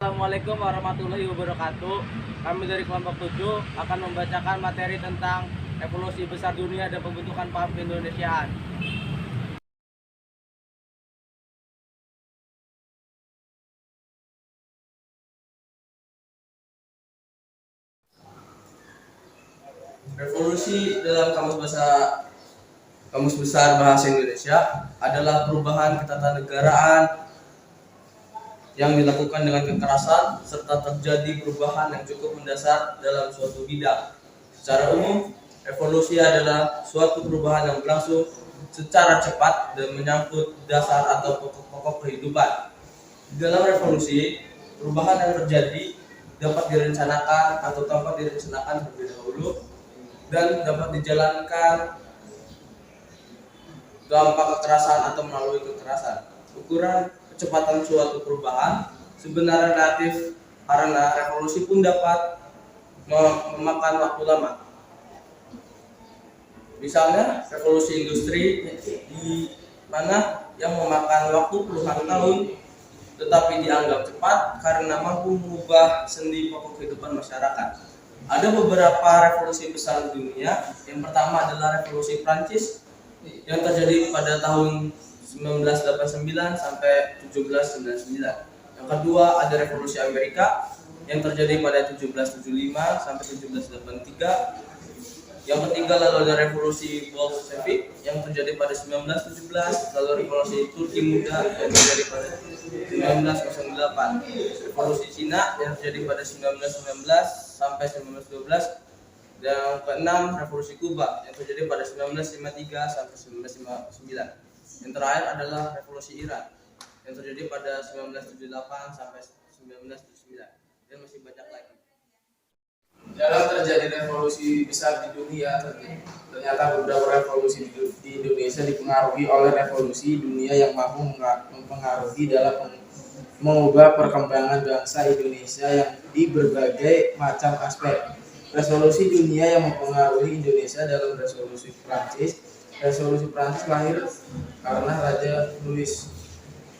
Assalamualaikum warahmatullahi wabarakatuh. Kami dari kelompok 7 akan membacakan materi tentang evolusi besar dunia dan pembentukan paham keindonesiaan. Revolusi dalam Kamus Besar Bahasa Indonesia adalah perubahan ketatanegaraan yang dilakukan dengan kekerasan serta terjadi perubahan yang cukup mendasar dalam suatu bidang. Secara umum, evolusi adalah suatu perubahan yang berlangsung secara cepat dan menyangkut dasar atau pokok-pokok kehidupan. Dalam revolusi, perubahan yang terjadi dapat direncanakan atau tanpa direncanakan terlebih dahulu dan dapat dijalankan tanpa kekerasan atau melalui kekerasan. Ukuran kecepatan suatu perubahan sebenarnya relatif karena revolusi pun dapat memakan waktu lama. Misalnya revolusi industri di mana yang memakan waktu puluhan tahun tetapi dianggap cepat karena mampu mengubah sendi pokok kehidupan masyarakat. Ada beberapa revolusi besar di dunia. Yang pertama adalah revolusi Prancis yang terjadi pada tahun 1989 sampai 1799. Yang kedua ada revolusi Amerika yang terjadi pada 1775 sampai 1783. Yang ketiga lalu ada revolusi Bolshevik yang terjadi pada 1917, lalu revolusi Turki Muda yang terjadi pada 1908. Revolusi Cina yang terjadi pada 1919 sampai 1912. Dan yang keenam revolusi Kuba yang terjadi pada 1953 sampai 1959. Yang terakhir adalah revolusi Iran yang terjadi pada 1978 sampai 1979 dan masih banyak lagi. Dalam terjadi revolusi besar di dunia, ternyata beberapa revolusi di Indonesia dipengaruhi oleh revolusi dunia yang mampu mempengaruhi dalam mengubah perkembangan bangsa Indonesia yang di berbagai macam aspek. Revolusi dunia yang mempengaruhi Indonesia dalam revolusi Prancis. Revolusi Prancis lahir karena Raja Louis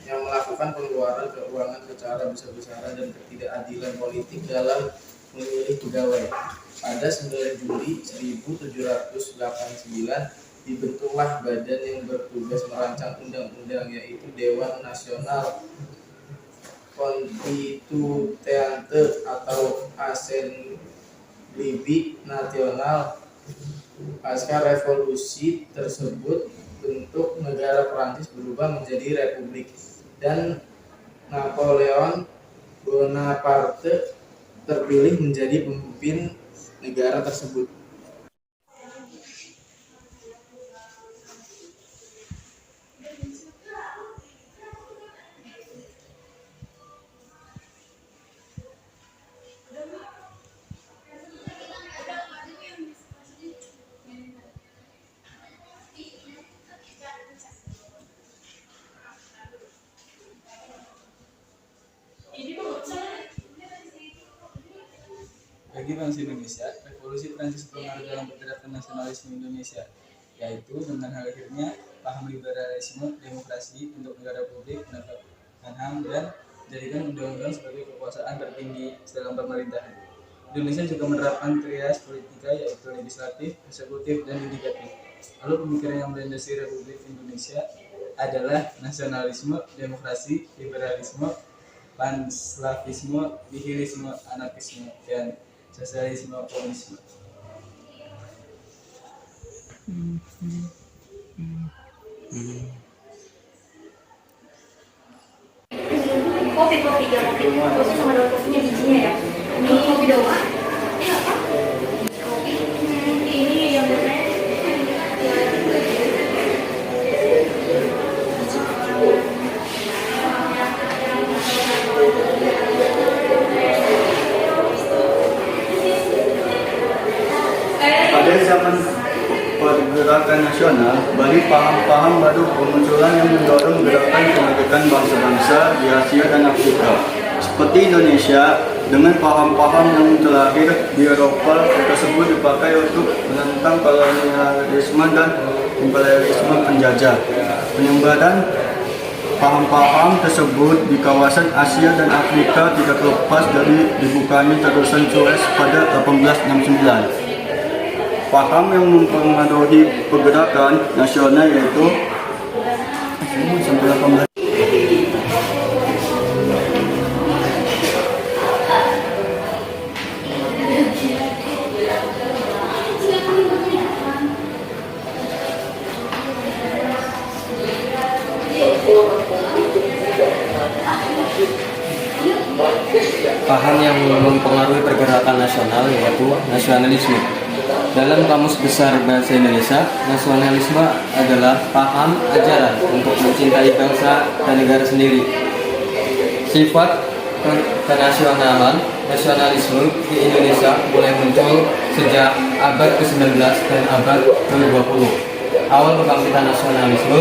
yang melakukan pengeluaran keuangan secara besar-besaran dan ketidakadilan politik dalam memilih pegawai. Pada 9 Juli 1789 dibentuklah badan yang bertugas merancang undang-undang, yaitu Dewan Nasional Constituante atau Assemblée Nationale. Pasca revolusi tersebut, bentuk negara Prancis berubah menjadi republik dan Napoleon Bonaparte terpilih menjadi pemimpin negara tersebut. Bagi bangsa Indonesia, revolusi Prancis berpengaruh dalam pergerakan nasionalisme Indonesia, yaitu dengan hadirnya paham liberalisme, demokrasi, untuk negara publik, penegakan HAM, dan menjadikan undang-undang sebagai kekuasaan tertinggi dalam pemerintahan. Indonesia juga menerapkan trias politika, yaitu legislatif, eksekutif, dan yudikatif. Lalu pemikiran yang melandasi Republik Indonesia adalah nasionalisme, demokrasi, liberalisme, panslavisme, nihilisme, anarkisme, dan sosialisme komunisme. Kopi terus sama daun kopinya bijinya ya. Ini kopi doang. Ini apa? Kopi. Ini yang Pada zaman pergerakan nasional, bagi paham-paham baru bermunculan yang mendorong gerakan kemerdekaan bangsa-bangsa di Asia dan Afrika. Seperti Indonesia, dengan paham-paham yang terlahir di Eropa tersebut dipakai untuk menentang kolonialisme dan imperialisme penjajah. Penyebaran Paham-paham tersebut di kawasan Asia dan Afrika tidak lepas dari dibukanya terusan Suez pada 1869. Paham yang mempengaruhi pergerakan nasional yaitu sampai 18. Paham yang mempengaruhi pergerakan nasional yaitu nasionalisme. Dalam Kamus Besar Bahasa Indonesia, nasionalisme adalah paham ajaran untuk mencintai bangsa dan negara sendiri. Sifat kenasionalan, nasionalisme di Indonesia mulai muncul sejak abad ke-19 dan abad ke-20. Awal kebangkitan nasionalisme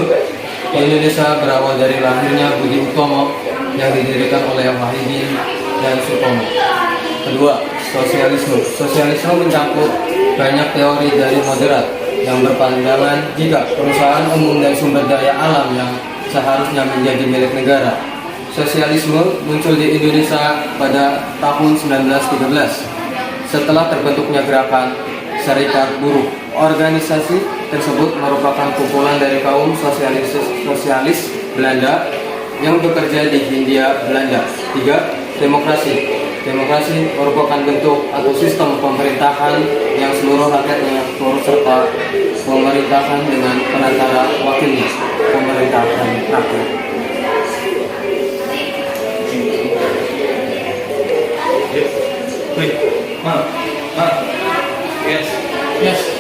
di Indonesia berawal dari lahirnya Budi Utomo yang didirikan oleh Wahidin dan Sutomo. Kedua, sosialisme. Sosialisme mencakup banyak teori dari moderat yang berpandangan jika perusahaan umum dan sumber daya alam yang seharusnya menjadi milik negara. Sosialisme muncul di Indonesia pada tahun 1913 setelah terbentuknya gerakan Serikat Buruh. Organisasi tersebut merupakan kumpulan dari kaum sosialis Belanda yang bekerja di Hindia Belanda. 3. Demokrasi. Demokrasi merupakan bentuk atau sistem pemerintahan yang seluruh rakyatnya turut serta pemerintahan dengan perantara wakilnya, pemerintahan rakyat. Yes.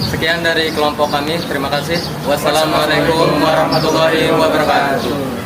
Sekian dari kelompok kami. Terima kasih. Wassalamualaikum warahmatullahi wabarakatuh.